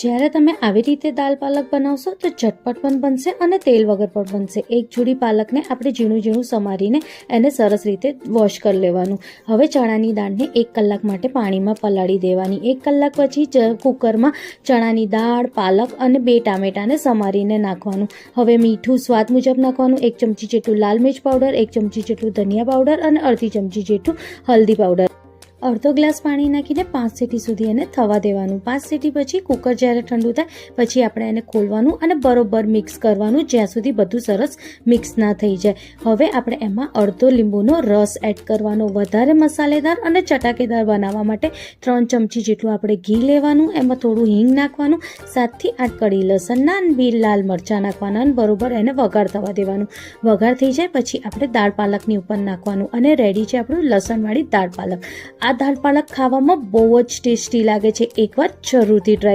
જ્યારે તમે આવી રીતે દાલ પાલક બનાવશો તો ઝટપટ પણ બનશે અને તેલ વગર પણ બનશે. એક જોડી પાલકને આપણે ઝીણું ઝીણું સમારીને એને સરસ રીતે વોશ કરી લેવાનું. હવે ચણાની દાળને 1 કલાક માટે પાણીમાં પલાળી દેવાની. 1 કલાક પછી કુકરમાં ચણાની દાળ, પાલક અને 2 ટામેટાને સમારીને નાખવાનું. હવે મીઠું સ્વાદ મુજબ નાખવાનું. 1 ચમચી જેટલું લાલ મિર્ચ પાવડર, 1 ચમચી જેટલું ધનિયા પાવડર અને અડધી ચમચી જેટલું હલ્દી પાવડર. અડધો ગ્લાસ પાણી નાખીને 5 સીટી સુધી એને થવા દેવાનું. 5 સીટી પછી કુકર જ્યારે ઠંડુ થાય પછી આપણે એને ખોલવાનું અને બરોબર મિક્સ કરવાનું જ્યાં સુધી બધું સરસ મિક્સ ના થઈ જાય. હવે આપણે એમાં અડધો લીંબુનો રસ એડ કરવાનો. વધારે મસાલેદાર અને ચટાકેદાર બનાવવા માટે 3 ચમચી જેટલું આપણે ઘી લેવાનું. એમાં થોડું હિંગ નાખવાનું. 7 થી 8 કળી લસણના અને 2 લાલ મરચાં નાખવાના અને બરોબર એને વઘાર થવા દેવાનું. વઘાર થઈ જાય પછી આપણે દાળ પાલકની ઉપર નાખવાનું અને રેડી છે આપણું લસણવાળી દાળ પાલક. આ દાળ પાલક ખાવામાં બહુ જ ટેસ્ટી લાગે છે. એકવાર જરૂરથી ટ્રાય